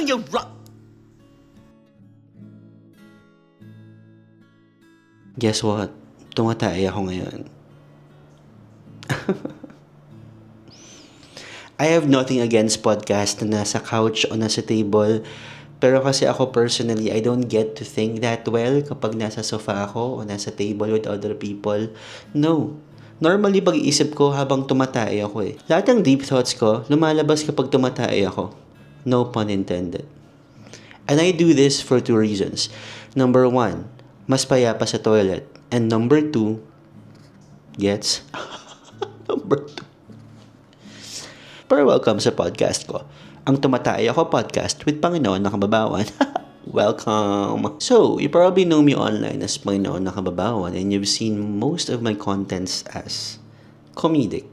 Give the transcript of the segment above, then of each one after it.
you're wrong. Guess what? Tumatay ako ngayon. I have nothing against podcast na nasa couch o nasa table. Pero kasi ako personally, I don't get to think that well kapag nasa sofa ako o nasa table with other people. No. Normally, pag-iisip ko habang tumatay ako eh. Lahat ng deep thoughts ko, lumalabas kapag tumatay ako. No pun intended. And I do this for 2 reasons. Number 1, mas payapa sa toilet. And number 2, gets? Number 2. Pero welcome sa podcast ko. Ang Tumatay Ako podcast with Panginoon na Kababawan. Welcome! So, you probably know me online as Panginoon na Kababawan and you've seen most of my contents as comedic.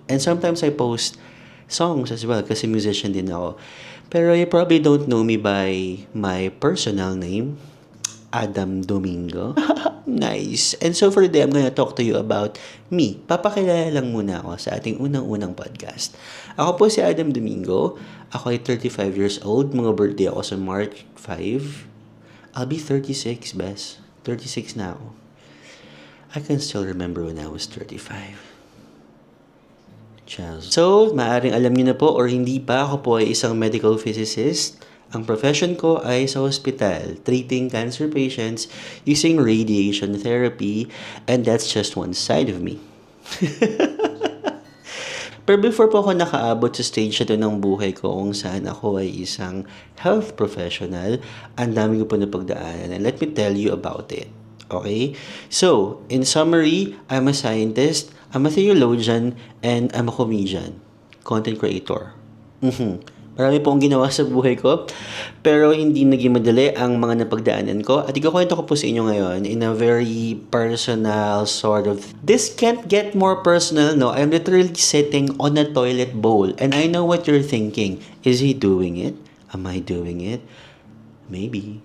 And sometimes I post songs as well kasi musician din ako. Pero you probably don't know me by my personal name, Adam Domingo. Nice. And so for today, I'm gonna talk to you about me. Papakilala lang muna ako sa ating unang-unang podcast. Ako po si Adam Domingo. Ako ay 35 years old. Mga birthday ako sa March 5. I'll be 36, bes. 36 na ako. I can still remember when I was 35. Chaz. So, maaring alam niyo na po or hindi pa, ako po ay isang medical physicist. Ang profession ko ay sa hospital, treating cancer patients using radiation therapy, and that's just one side of me. Pero before po ako nakaabot sa stage na ng buhay ko kung saan ako ay isang health professional, ang dami ko po napagdaanan. And let me tell you about it. Okay? So, in summary, I'm a scientist, I'm a theologian, and I'm a comedian. Content creator. Marami pong ginawa sa buhay ko, pero hindi naging madali ang mga napagdaanan ko. At ikukwento ko po sa inyo ngayon in a very personal sort of... This can't get more personal, no? I'm literally sitting on a toilet bowl. And I know what you're thinking. Is he doing it? Am I doing it? Maybe.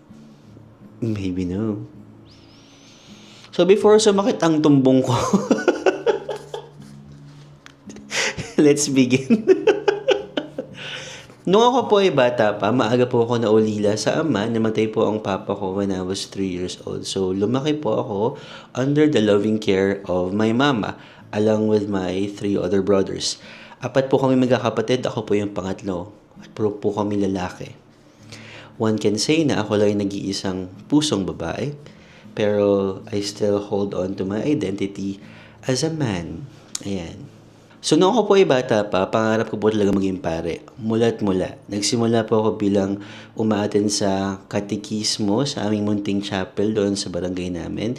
Maybe no. So before sumakit ang tumbong ko, let's begin. Nung ako po ay bata pa, maaga po ako naulila sa ama. Namatay po ang papa ko when I was 3 years old. So, lumaki po ako under the loving care of my mama along with my 3 other brothers. 4 po kami magkakapatid. Ako po yung pangatlo. At puro po kami lalaki. One can say na ako lang yung nag-iisang pusong babae. Pero I still hold on to my identity as a man. Ayan. So, noong ako po ay bata pa, pangarap ko po talaga maging pare. Mula't mula. Nagsimula po ako bilang umaattend sa katekismo sa aming munting chapel doon sa barangay namin.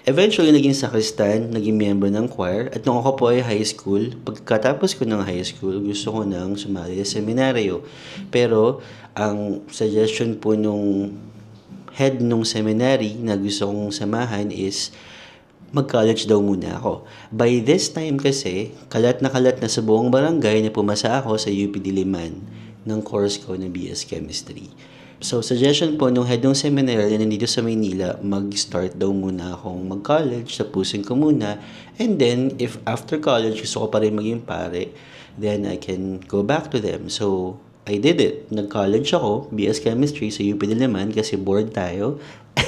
Eventually, naging sakristan, naging miyembro ng choir. At noong ako po ay high school, pagkatapos ko ng high school, gusto ko nang sumali sa seminaryo. Pero, ang suggestion po nung head nung seminary na gusto kong samahan is mag-college daw muna ako. By this time kasi, kalat na sa buong barangay na pumasa ako sa UP Diliman ng course ko na BS Chemistry. So, suggestion po nung head ng seminary na nandito sa Maynila, mag-start daw muna akong mag-college, tapusin ko muna. And then, if after college gusto ko pa rin maging pare, then I can go back to them. So, I did it. Nag-college ako, BS Chemistry sa UP Diliman kasi bored tayo.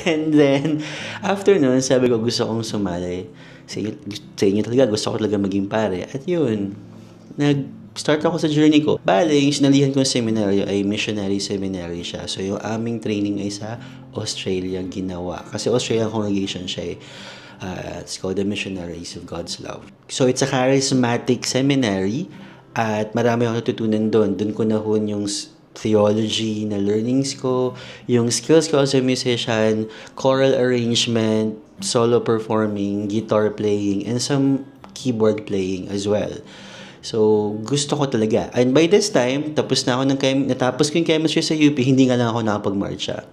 And then, after nun, sabi ko gusto kong sumali. Sa inyo talaga, gusto ko talaga maging pare. At yun, nag-start ako sa journey ko. Bale, yung sinalihan kong seminaryo ay missionary seminary siya. So, yung aming training ay sa Australia ginawa. Kasi Australian congregation siya eh. It's called the Missionaries of God's Love. So, it's a charismatic seminary. At marami akong natutunan doon. Doon ko nahon yung theology na learnings ko, yung skills ko as a musician, choral arrangement, solo performing, guitar playing, and some keyboard playing as well. So, gusto ko talaga. And by this time, natapos ko yung chemistry sa UP, hindi nga lang ako nakapag-marcha.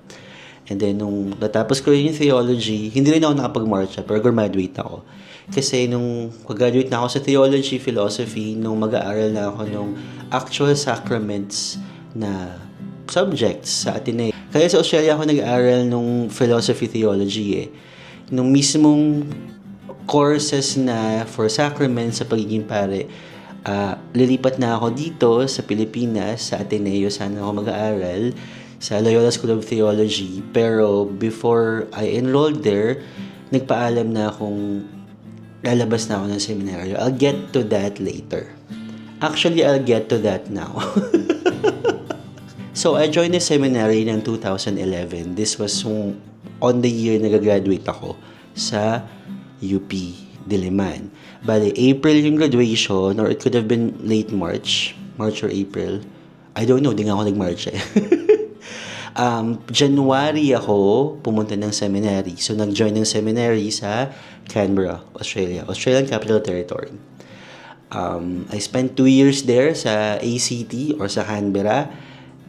And then, nung natapos ko yung theology, hindi rin ako nakapag-marcha, pero graduate ako. Kasi nung pag-graduate na ako sa theology, philosophy, nung mag-aaral na ako nung actual sacraments na subjects sa Ateneo. Kaya sa Australia ako nag-aaral nung philosophy theology eh. Nung mismong courses na for sacraments sa pagiging pare, Lilipat na ako dito sa Pilipinas, sa Ateneo, sana ako mag-aaral sa Loyola School of Theology. Pero before I enrolled there, nagpaalam na akong lalabas na ako ng seminaryo. I'll get to that later. Actually, I'll get to that now. So, I joined the seminary ng 2011. This was on the year nag-graduate ako sa UP Diliman. Bale, April yung graduation, or it could have been late March or April. I don't know, di nga ako nag-March eh. January ako pumunta ng seminary. So, nag-join ng seminary sa Canberra, Australia. Australian Capital Territory. I spent 2 years there sa ACT or sa Canberra.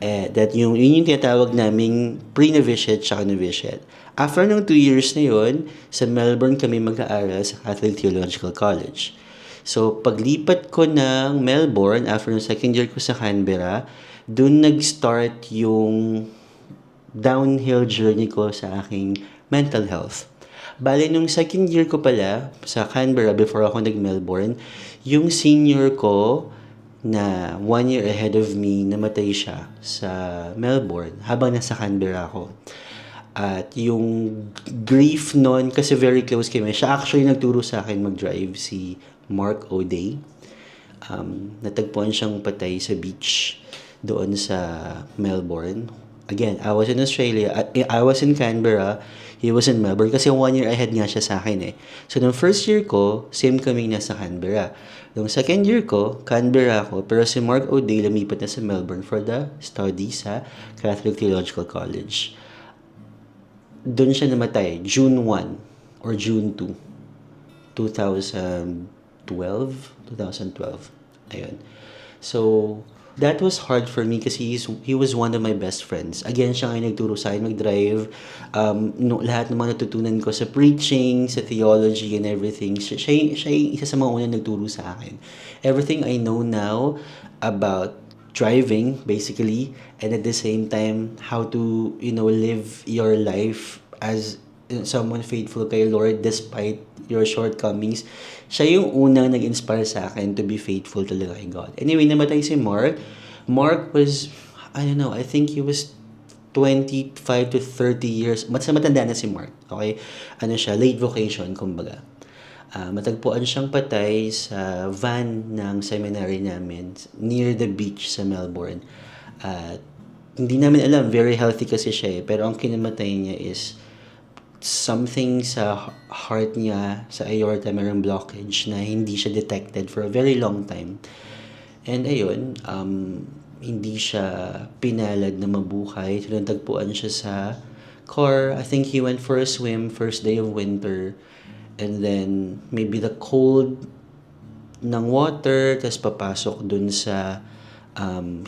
Yun yung tinatawag naming pre-novitiate tsaka novitiate. After ng 2 years na yun, sa Melbourne kami mag-aaral sa Catholic Theological College. So, paglipat ko ng Melbourne, after ng second year ko sa Canberra, dun nag-start yung downhill journey ko sa aking mental health. Bale, nung second year ko pala sa Canberra, before ako nag-Melbourne, yung senior ko na 1 year ahead of me, namatay siya sa Melbourne habang nasa Canberra ako. At yung grief nun, kasi very close kami, siya actually nagturo sa akin mag-drive, si Mark O'Day. Natagpuan siyang patay sa beach doon sa Melbourne. Again, I was in Australia, I was in Canberra, he was in Melbourne kasi 1 year ahead nga siya sa akin eh. So, nung first year ko, same kami nasa Canberra. Nung second year ko, Canberra ako, pero si Mark O'Day lumipat na sa Melbourne for the study sa Catholic Theological College. Doon siya namatay, June 1 or June 2, 2012. Ayun. So, that was hard for me kasi he was one of my best friends. Again, siya nga nagturo sa akin mag-drive. Lahat ng mga natutunan ko sa preaching, sa theology and everything, siya yung isa sa mga unang nagturo sa akin. Everything I know now about driving, basically, and at the same time, how to, live your life as someone faithful kay Lord despite your shortcomings. Siya yung unang nag-inspire sa akin to be faithful talaga kay God. Anyway, namatay si Mark. Mark was, I don't know, I think he was 25 to 30 years. Matanda na si Mark. Okay? Siya, late vocation, kumbaga. Matagpuan siyang patay sa van ng seminary namin near the beach sa Melbourne. Hindi namin alam, very healthy kasi siya eh. Pero ang kinamatay niya is something sa heart niya, sa aorta, mayroong blockage na hindi siya detected for a very long time. And ayun, hindi siya pinalad na mabuhay. So, natagpuan siya sa car. I think he went for a swim, first day of winter. And then, maybe the cold ng water, tas papasok dun sa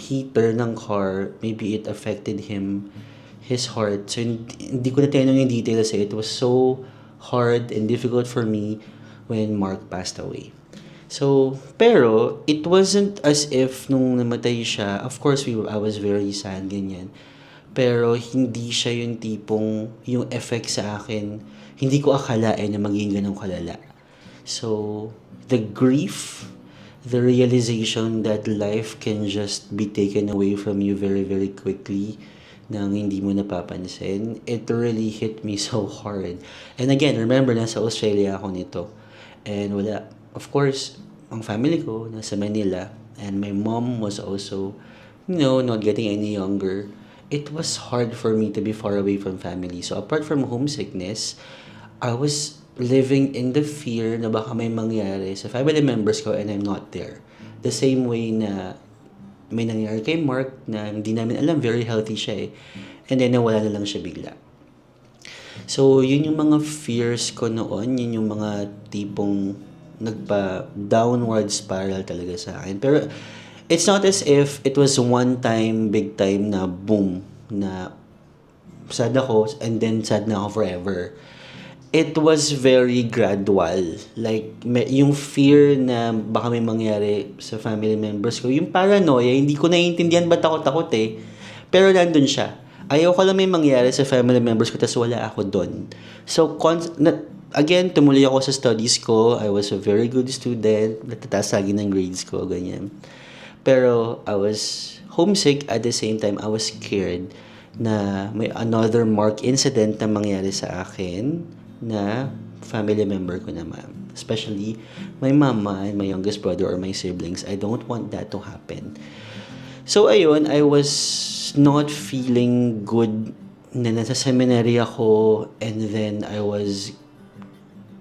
heater ng car, maybe it affected his heart. So, hindi ko na tinanong yung details eh. It was so hard and difficult for me when Mark passed away. So, pero, it wasn't as if nung namatay siya, of course, I was very sad, ganyan. Pero, hindi siya yung tipong, yung effect sa akin, hindi ko akalain na maging ganun kalala. So, the grief, the realization that life can just be taken away from you very, very quickly nang hindi mo napapansin, it really hit me so hard. And again, remember, nasa Australia ako nito. And wala, of course, ang family ko nasa Manila. And my mom was also, not getting any younger. It was hard for me to be far away from family. So apart from homesickness, I was living in the fear na baka may mangyari sa family members ko and I'm not there. The same way na may nangyari kay Mark na hindi namin alam, very healthy siya eh. And then nawala na lang siya bigla. So, yun yung mga fears ko noon, yun yung mga tipong nagpa-downward spiral talaga sa akin. Pero, it's not as if it was one time, big time na boom, na sad ako and then sad na ako forever. It was very gradual. Like, yung fear na baka may mangyari sa family members ko, yung paranoia, hindi ko naiintindihan ba't takot eh. Pero nandun siya. Ayaw ko lang may mangyari sa family members ko, tas wala ako doon. So, again, tumuloy ako sa studies ko. I was a very good student. Natataas lagi ng grades ko, ganyan. Pero I was homesick at the same time I was scared na may another mark incident na mangyari sa akin na family member ko naman. Especially my mama and my youngest brother or my siblings. I don't want that to happen. So ayun, I was not feeling good na nasa seminary ako and then I was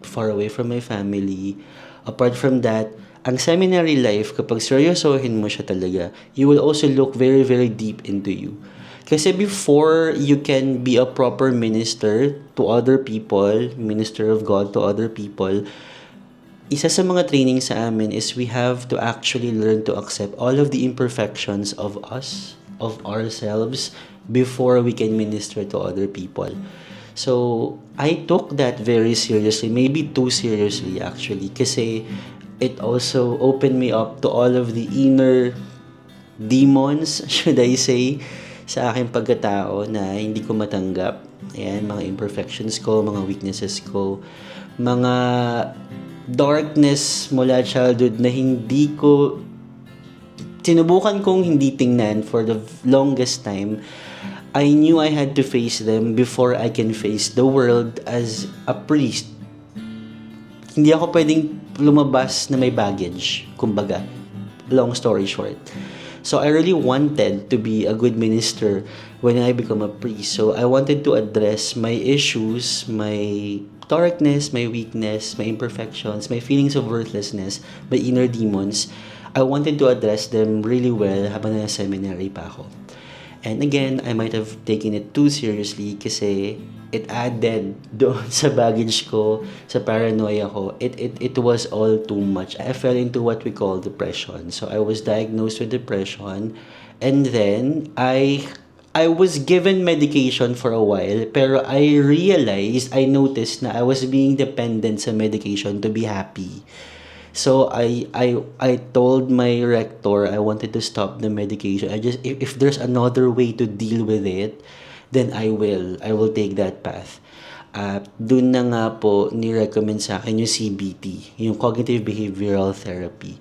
far away from my family. Apart from that, ang seminary life, kapag seryosohin mo siya talaga, you will also look very, very deep into you. Kasi before you can be a proper minister to other people, minister of God to other people, isa sa mga training sa amin is we have to actually learn to accept all of the imperfections of us, of ourselves, before we can minister to other people. So, I took that very seriously, maybe too seriously actually, kasi it also opened me up to all of the inner demons, should I say, sa aking pagkatao na hindi ko matanggap. Ayan, mga imperfections ko, mga weaknesses ko, mga darkness mula childhood na hindi ko sinubukan kong hindi tingnan for the longest time. I knew I had to face them before I can face the world as a priest. Hindi ako pwedeng lumabas na may baggage, kumbaga. Long story short. So I really wanted to be a good minister when I become a priest. So I wanted to address my issues, my darkness, my weakness, my imperfections, my feelings of worthlessness, my inner demons. I wanted to address them really well habang nasa seminary pa ako. And again, I might have taken it too seriously kasi it added doon sa baggage ko, sa paranoia ko. It was all too much. I fell into what we call depression. So I was diagnosed with depression and then I was given medication for a while pero I noticed na I was being dependent sa medication to be happy. So I told my rector I wanted to stop the medication. If there's another way to deal with it, then I will take that path. Dun na nga po ni-recommend sa akin yung CBT, yung Cognitive Behavioral Therapy.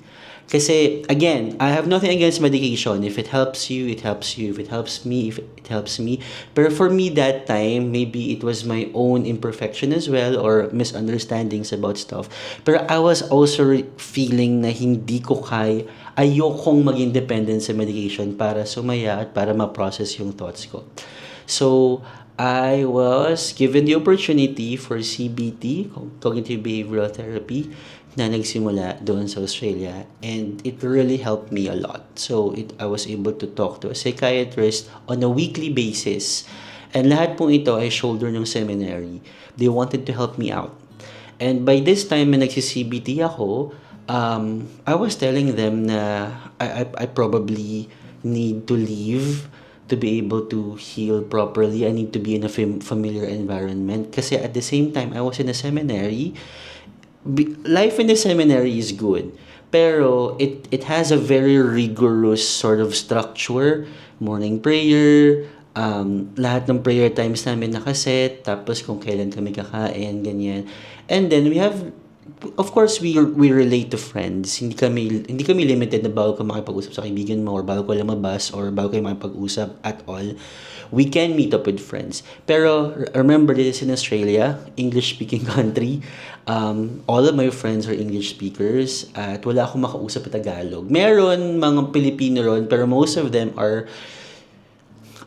Kasi, again, I have nothing against medication. If it helps you, it helps you. If it helps me, if it helps me. Pero for me that time, maybe it was my own imperfection as well or misunderstandings about stuff. Pero I was also feeling na hindi ko kaya, ayokong maging dependent sa medication para sumaya at para ma-process yung thoughts ko. So, I was given the opportunity for CBT, Cognitive Behavioral Therapy, na nagsimula doon sa Australia, and it really helped me a lot. So I was able to talk to a psychiatrist on a weekly basis, and lahat pong ito ay shoulder ng seminary. They wanted to help me out, and by this time na nagsi-CBT ako, I was telling them na I probably need to leave to be able to heal properly. I need to be in a familiar environment kasi at the same time I was in a seminary. Life in the seminary is good, pero it has a very rigorous sort of structure. Morning prayer, lahat ng prayer times namin nakaset, tapos kung kailan kami kakain, ganyan. And then we have, of course, we relate to friends. Hindi kami limited na bago ka makipag-usap sa kaibigan mo or bago ka lumabas or bago kayo makipag-usap at all. We can meet up with friends. Pero remember, this is in Australia, English-speaking country. All of my friends are English speakers at wala akong makausap na Tagalog. Meron mga Pilipino ron, pero most of them are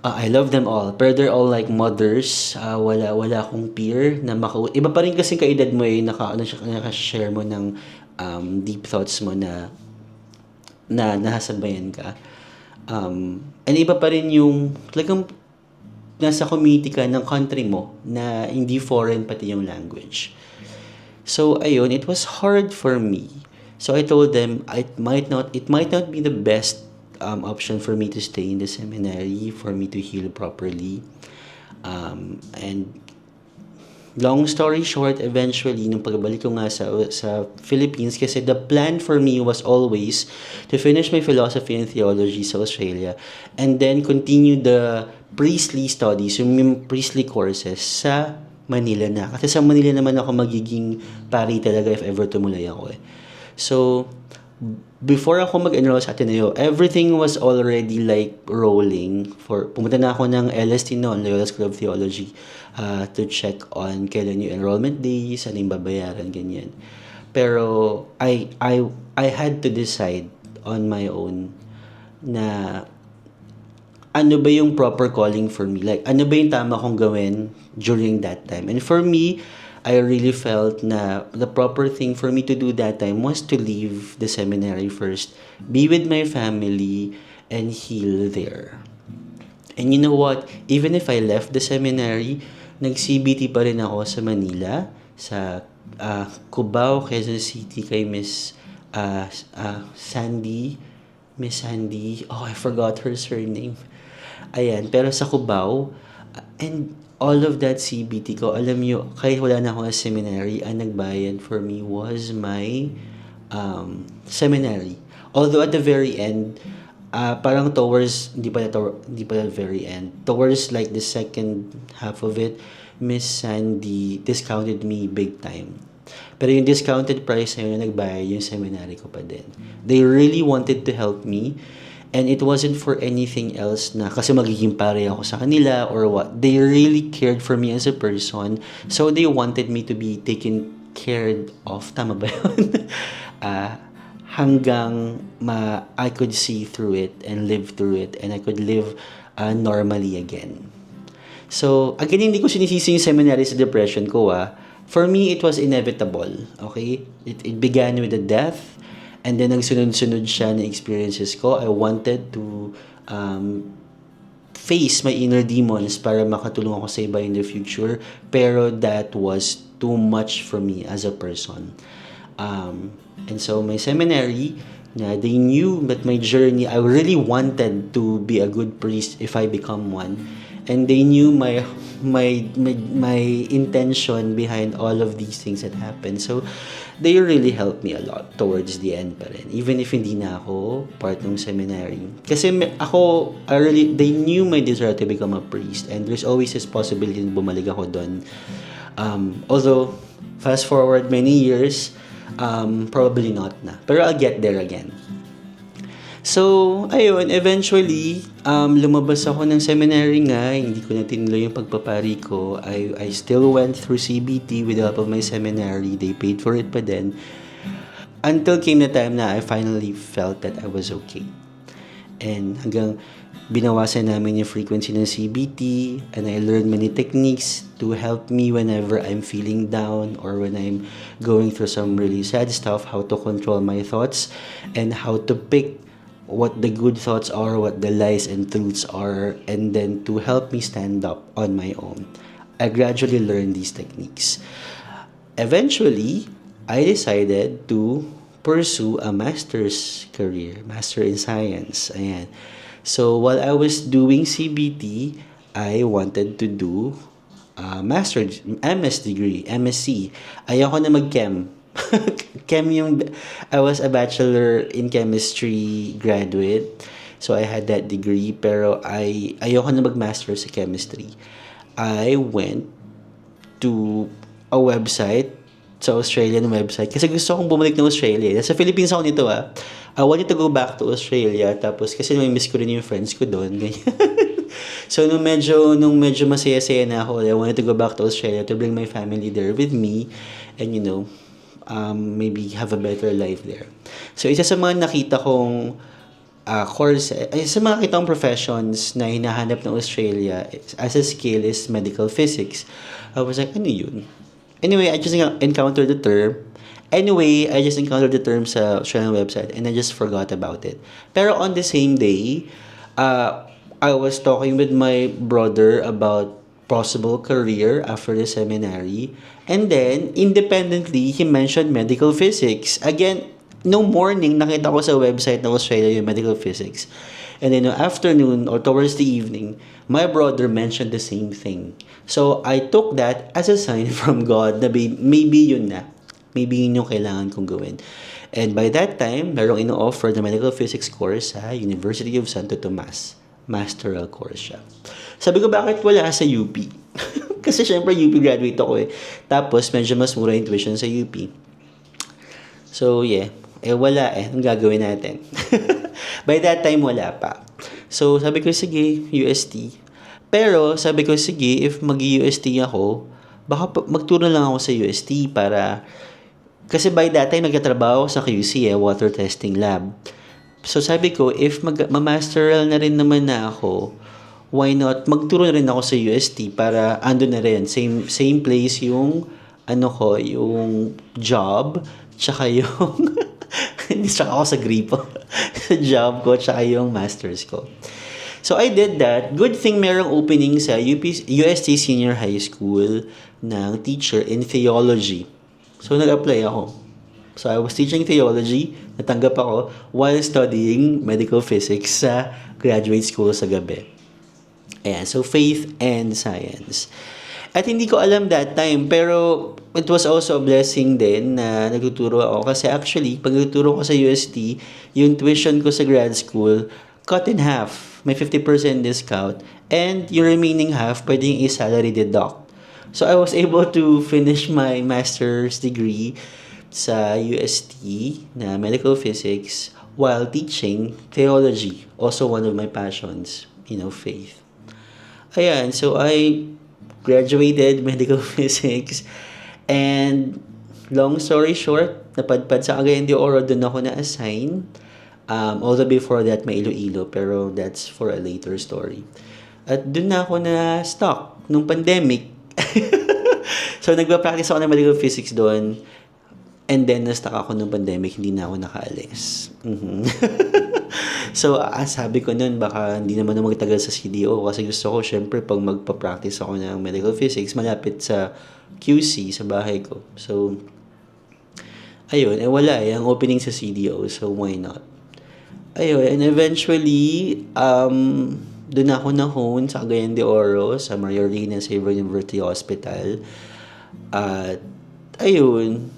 I love them all, pero they're all like mothers. Wala akong peer na iba pa rin kasi kaedad mo naka-share mo ng deep thoughts mo na nasabayan ka. And iba pa rin yung talagang nasa community ka ng country mo na hindi foreign pati yung language. So ayun, it was hard for me. So I told them it might not be the best option for me to stay in the seminary, for me to heal properly. And long story short, eventually, nung pagbalik ko nga sa Philippines, kasi the plan for me was always to finish my philosophy and theology sa Australia and then continue the priestly studies, yung priestly courses sa Manila na. Kasi sa Manila naman ako magiging pari talaga if ever tumuloy ako eh. So, before ako mag-enroll sa Ateneo, everything was already like rolling. Pumunta na ako ng LST noon, Loyola School of Theology, to check on kailan yung enrollment days, ano yung babayaran, ganyan. Pero I had to decide on my own na ano ba yung proper calling for me? Like, ano ba yung tama kong gawin during that time? And for me, I really felt na the proper thing for me to do that time was to leave the seminary first, be with my family, and heal there. And you know what? Even if I left the seminary, nag-CBT pa rin ako sa Manila, sa Cubao, Quezon City, kay Sandy. Miss Sandy. Oh, I forgot her surname. Ayan, pero sa Cubao, and all of that CBT ko, alam nyo, kahit wala na ako sa seminary, ang nagbayad for me was my seminary. Although at the very end, parang towards, hindi pala very end, towards like the second half of it, Miss Sandy discounted me big time. Pero yung discounted price na yun, nagbayad yung seminary ko pa din. They really wanted to help me. And it wasn't for anything else na kasi magiging pare ako sa kanila or what. They really cared for me as a person. So they wanted me to be taken care of. Tama ba yun? Hanggang I could see through it and live through it. And I could live normally again. So, again, hindi ko sinisisi yung seminary sa depression ko. For me, it was inevitable. Okay? It began with a death. And then, nagsunod-sunod siya na experiences ko. I wanted to face my inner demons para makatulong ako sa iba in the future. Pero that was too much for me as a person. And so, my seminary, they knew that my journey, I really wanted to be a good priest if I become one. And they knew my intention behind all of these things that happened. So, they really helped me a lot towards the end pa rin. Even if hindi na ako part ng seminary. Kasi they knew my desire to become a priest. And there's always this possibility na bumalik ako doon. Although, fast forward many years, probably not na. Pero I'll get there again. So, ayun, eventually, lumabas ako ng seminary nga, hindi ko na tinuloy yung pagpapari ko. I still went through CBT with the help of my seminary. They paid for it pa din. Until came the time na I finally felt that I was okay. And hanggang binawasan namin yung frequency ng CBT, and I learned many techniques to help me whenever I'm feeling down or when I'm going through some really sad stuff, how to control my thoughts, and how to pick what the good thoughts are, what the lies and truths are, and then to help me stand up on my own. I gradually learned these techniques. Eventually, I decided to pursue a master's career, master in science. Ayan. So, while I was doing CBT, I wanted to do MS degree, MSc. Ayoko na mag-chem. I was a bachelor in chemistry graduate. So, I had that degree. Pero ayoko na mag-master sa chemistry. I went to a website, sa Australian website. Kasi gusto kong bumalik ng Australia. Nasa Philippines ako nito I wanted to go back to Australia. Tapos, kasi may miss ko rin yung friends ko doon. So, nung medyo masaya-saya na ako, I wanted to go back to Australia to bring my family there with me. And, maybe have a better life there. So, isa sa mga nakita kong course, isa sa mga nakita kong professions na hinahanap ng Australia as a skill is medical physics. I was like, ano yun? Anyway, I just encountered the term. Sa Australian website and I just forgot about it. Pero on the same day, I was talking with my brother about possible career after the seminary. And then, independently, he mentioned medical physics. Again, no morning, nakita ko sa website ng Australia yung medical physics. And then, no afternoon or towards the evening, my brother mentioned the same thing. So, I took that as a sign from God na maybe yun na. Maybe yun yung kailangan kong gawin. And by that time, merong ino-offer na medical physics course sa University of Santo Tomas. Masteral course siya. Sabi ko, bakit wala sa UP? Kasi syempre UP graduate ako eh. Tapos medyo mas mura yung tuition sa UP. So yeah, wala eh. Anong gagawin natin? By that time, wala pa. So sabi ko, sige, UST. Pero sabi ko, sige, if mag-UST ako, baka magturo lang ako sa UST para... Kasi by that time, nagtatrabaho ako sa QC water testing lab. So sabi ko, if ma-masteral na rin naman na ako, why not magturo na rin ako sa UST para ando na rin. Same place yung yung job, tsaka yung hindi tsaka ako sa gripo. Sa job ko, tsaka yung masters ko. So I did that. Good thing merong opening sa UST Senior High School ng teacher in theology. So nag-apply ako. So I was teaching theology, natanggap ako while studying medical physics sa graduate school sa gabi. Ayan, so faith and science. At hindi ko alam that time, pero it was also a blessing din na nagtuturo ako. Kasi actually, pag nagtuturo ko sa UST, yung tuition ko sa grad school, cut in half. May 50% discount. And yung remaining half, pwedeng i-salary deduct. So I was able to finish my master's degree sa UST na medical physics while teaching theology. Also one of my passions, faith. Ayan, so I graduated medical physics and long story short, napadpad sa Cagayan de Oro, doon ako na-assign. Although before that, may Iloilo, pero that's for a later story. At doon na ako na-stuck nung pandemic. So, nagpa-practice ako ng medical physics doon. And then, na-stuck ako nung pandemic, hindi na ako nakaalis. So, sabi ko nun, baka hindi naman na magtagal sa CDO kasi gusto ko, syempre, pag magpa-practice ako ng medical physics, malapit sa QC, sa bahay ko. So, ayun, wala ang opening sa CDO, so why not? Ayun, and eventually, doon ako na-hone sa Cagayan de Oro, sa Maria Rina Xavier University Hospital. At, ayun,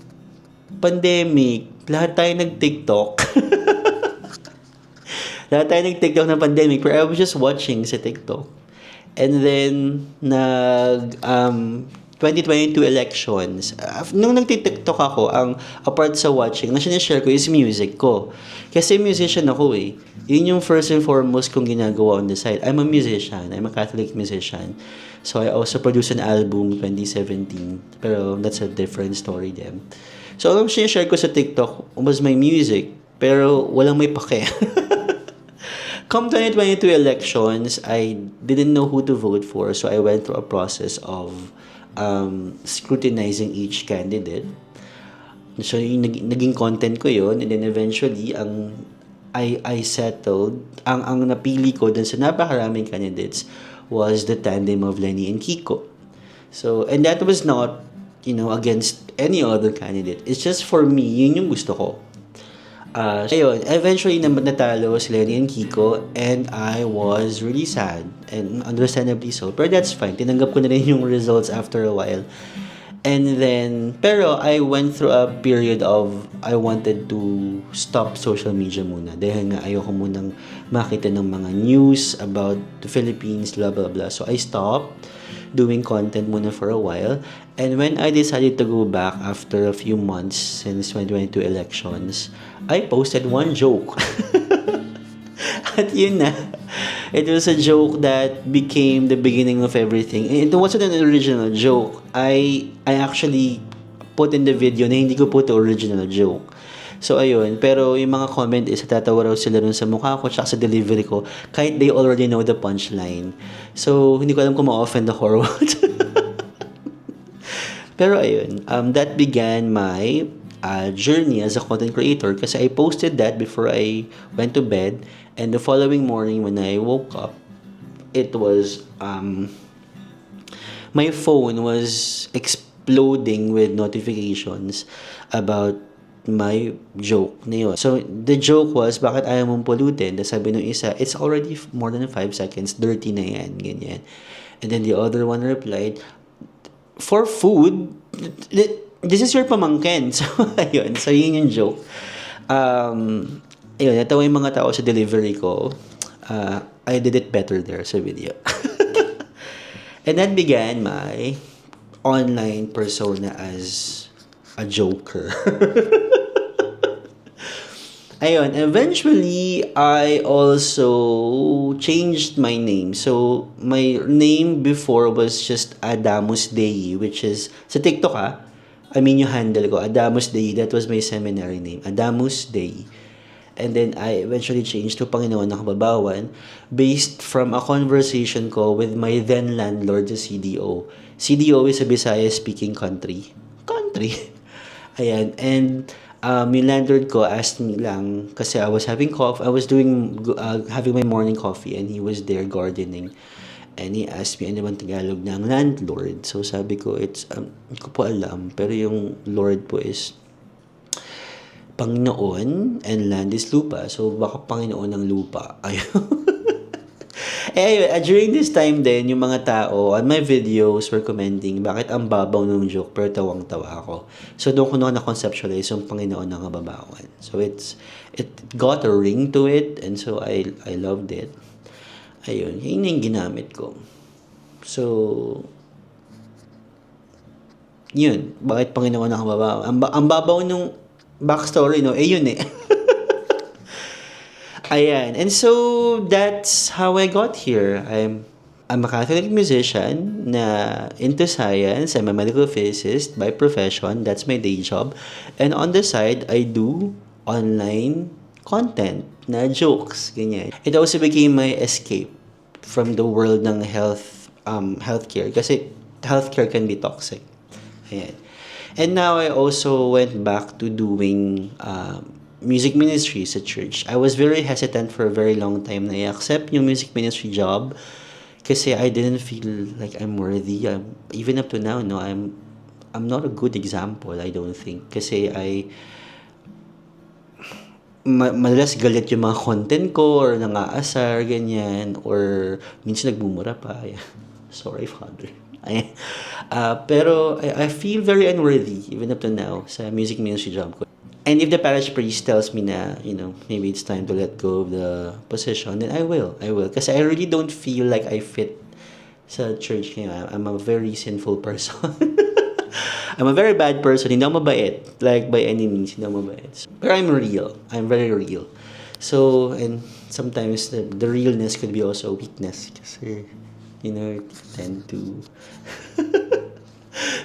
pandemic, lahat tayo nag-TikTok. Lahat tayo nag-TikTok ng pandemic, pero I was just watching sa TikTok. And then, 2022 elections. Nung nag-TikTok ako, apart sa watching, ang sinishare ko is music ko. Kasi musician ako eh. Yun yung first and foremost kong ginagawa on the side. I'm a musician. I'm a Catholic musician. So, I also produced an album 2017. Pero that's a different story then. So, ang sinishare ko sa TikTok was my music. Pero walang may pake. Come 2022 elections, I didn't know who to vote for, so I went through a process of scrutinizing each candidate. So, yung naging content ko yun, and then eventually, I settled, ang napili ko dun sa napakaraming candidates was the tandem of Lenny and Kiko. So, and that was not, against any other candidate. It's just for me, yun yung gusto ko. Ayun, eventually natalo si Lenny and Kiko and I was really sad and understandably so. Pero that's fine. Tinanggap ko na rin yung results after a while. And then, pero I went through a period of I wanted to stop social media muna. Dahil nga ayoko munang makita ng mga news about the Philippines, blah, blah, blah. So I stopped doing content muna for a while. And when I decided to go back after a few months since 2022 elections, I posted one joke. At yun na. It was a joke that became the beginning of everything. It wasn't an original joke. I actually put in the video na hindi ko po ito original joke. So, ayun. Pero yung mga comment is tatawa raw sila dun sa mukha ko tsaka sa delivery ko kahit they already know the punchline. So, hindi ko alam kung ma-offend ako or what. Pero, ayun. That began my journey as a content creator kasi I posted that before I went to bed. And the following morning when I woke up, it was, my phone was exploding with notifications about my joke na yun. So, the joke was, bakit ayaw mong pulutin? Sabi nung isa, it's already more than 5 seconds, dirty na yan, ganyan. And then the other one replied, for food, this is your pamangkin. So, ayun. So, yun yung joke. Ayun, natawa yung mga tao sa delivery ko. I did it better there sa video. And that began my online persona as a joker. Ayun, eventually, I also changed my name. So, my name before was just Adamus Dei, which is, sa TikTok I mean yung handle ko, Adamus Dei, that was my seminary name, Adamus Dei. And then, I eventually changed to Panginoon ng Kababawan based from a conversation ko with my then landlord, the CDO. CDO is a Bisaya-speaking country. Country? Ayan, and yung landlord ko asked me lang kasi I was having coffee, I was having my morning coffee and he was there gardening. And he asked me ano bang Tagalog ng landlord. So sabi ko, hindi ko po alam, pero yung Lord po is Panginoon and land is lupa. So baka Panginoon ng lupa. Ayun. Anyway, during this time din, yung mga tao on my videos were commenting, bakit ang babaw ng joke pero tawang-tawa ako. So doon ko na-conceptualize yung Panginoon ng Kababawan. So it got a ring to it and so I loved it. Ayun, yun yung ginamit ko. So, yun, bakit Panginoon ng Kababawan? Ang babaw nung backstory, no? Yun eh. Ayan. And so, that's how I got here. I'm a Catholic musician na into science. I'm a medical physicist by profession. That's my day job. And on the side, I do online content na jokes. Ganyan. It also became my escape from the world ng healthcare. Kasi healthcare can be toxic. Ayan. And now I also went back to doing music ministry sa church. I was very hesitant for a very long time na i-accept yung music ministry job kasi I didn't feel like I'm worthy. Even up to now, no, I'm not a good example, I don't think. Kasi madalas galit yung mga content ko or nangaasar, ganyan, or minsan nagmumura pa. Sorry, Father. Pero I feel very unworthy even up to now sa music ministry job ko. And if the parish priest tells me na, maybe it's time to let go of the position, then I will. Kasi I really don't feel like I fit sa church. I'm a very sinful person. I'm a very bad person. Hindi ako mabait. Like, by any means, hindi ako mabait. Pero I'm real. I'm very real. So, and sometimes the realness could be also a weakness. Kasi, tend to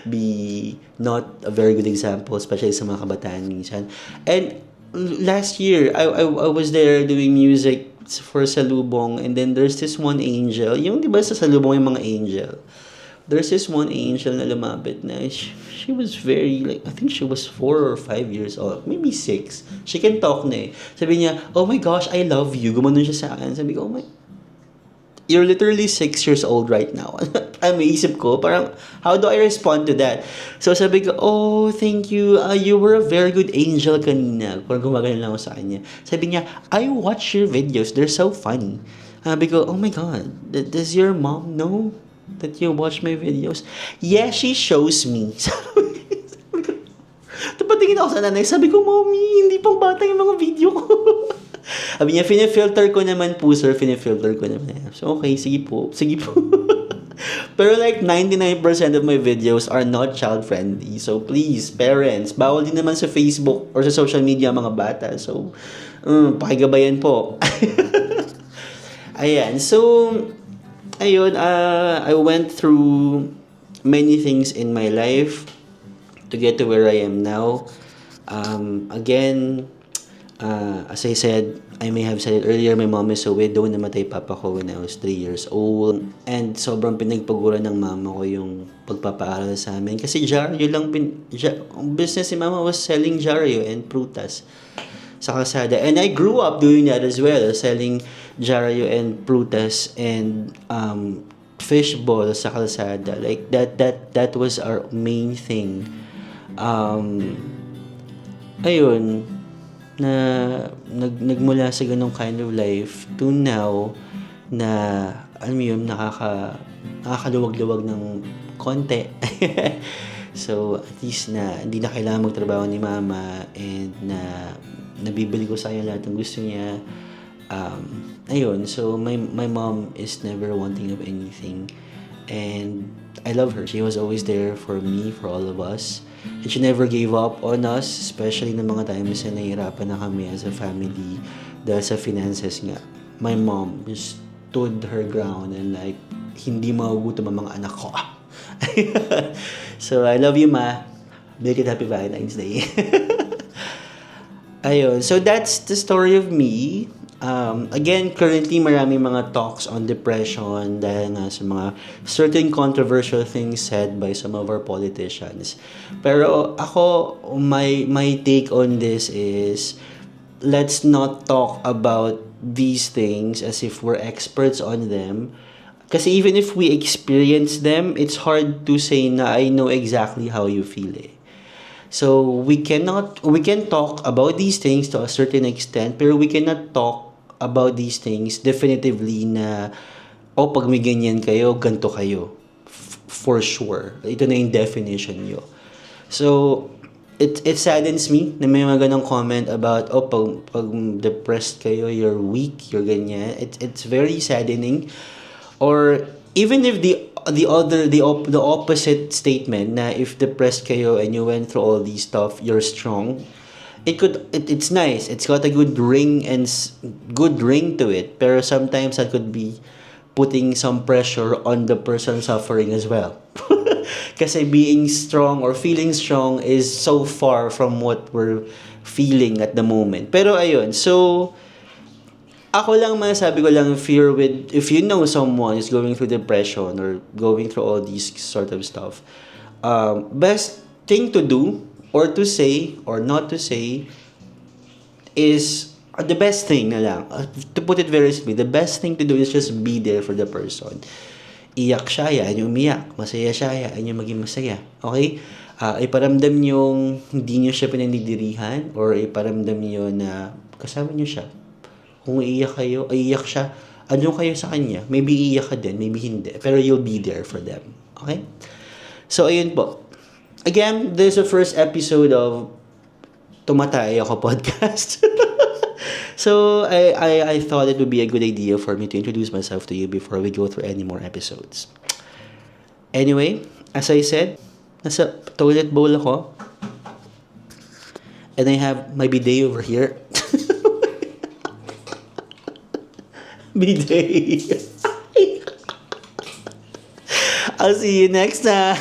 be not a very good example, especially sa mga kabataan minsan. And last year, I was there doing music for Salubong, and then there's this one angel. Yung di ba sa Salubong yung mga angel? There's this one angel na lumapit na she was very, I think she was 4 or 5 years old, maybe 6. She can talk na eh. Sabi niya, oh my gosh, I love you. Gumanon siya sa akin. Sabi ko, oh my, you're literally 6 years old right now. May isip ko, parang, how do I respond to that? So sabi ko, oh, thank you. You were a very good angel kanina. Parang gumagano lang ako sa kanya. Sabi niya, I watch your videos. They're so funny. Sabi ko, oh my God, does your mom know that you watch my videos? Yeah, she shows me. Tapatingin ako sa nanay. Sabi ko, Mommy, hindi pang bata yung mga video ko. Sabi niya, finifilter ko naman po, sir. Finifilter ko naman. So, okay, sige po. Pero like 99% of my videos are not child-friendly. So, please, parents, bawal din naman sa Facebook or sa social media ang mga bata. So, pakigabayan po. Ayan. So, ayun, I went through many things in my life to get to where I am now. Again, as I said, I may have said it earlier, my mom is a widow. Namatay papa ko when I was 3 years old. And sobrang pinagpaguran ng mama ko yung pagpapaaral sa amin. Kasi Jaryo lang, business ni mama was selling Jaryo and prutas sa kalsada. And I grew up doing that as well, selling Jaryo and prutas and fishball sa kalsada. Like that was our main thing. Ayun, na nagmula sa ganong kind of life to now na alam mo yun, nakakaluwag-luwag ng konti. So at least na hindi na kailangan magtrabaho ni mama and na nabibili ko sa kanya lahat ng gusto niya. Ayun, so my mom is never wanting of anything. And I love her. She was always there for me, for all of us. And she never gave up on us, especially ng mga times na nahihirapan na kami as a family dahil sa finances nga. My mom just stood her ground and like, hindi magugutom ang mga anak ko. So, I love you, Ma. Big and happy Valentine's Day. Ayun. So, that's the story of me. Again, currently maraming mga talks on depression dahil nga sa mga certain controversial things said by some of our politicians. Pero ako, my take on this is, let's not talk about these things as if we're experts on them. Kasi even if we experience them, it's hard to say na I know exactly how you feel eh. So we can talk about these things to a certain extent, pero we cannot talk about these things definitively na pag may ganyan kayo, ganito kayo. For sure. Ito na yung definition nyo. So, it saddens me na may mga ganong comment about, pag depressed kayo, you're weak, you're ganyan. It's very saddening. Or, even if the opposite statement na if depressed kayo and you went through all these stuff, you're strong. It's nice. It's got a good ring to it. Pero sometimes that could be putting some pressure on the person suffering as well. Kasi being strong or feeling strong is so far from what we're feeling at the moment. Pero ayun, so ako lang masasabi ko lang, if you know someone is going through depression or going through all these sort of stuff, best thing to do or to say or not to say is the best thing na lang. To put it very simply, the best thing to do is just be there for the person. Iyak siya, hayaan niyo umiyak. Masaya siya, hayaan niyo maging masaya. Okay? Iparamdam niyo hindi niyo siya pinanidirihan or iparamdam niyo na kasama niyo siya. Kung iiyak kayo, iiyak siya, ano kayo sa kanya? Maybe iiyak ka din, maybe hindi. Pero you'll be there for them. Okay? So, ayun po. Again, this is the first episode of Tumatay Ako podcast. So, I thought it would be a good idea for me to introduce myself to you before we go through any more episodes. Anyway, as I said, nasa toilet bowl ako. And I have my bidet over here. Bidet. I'll see you next time.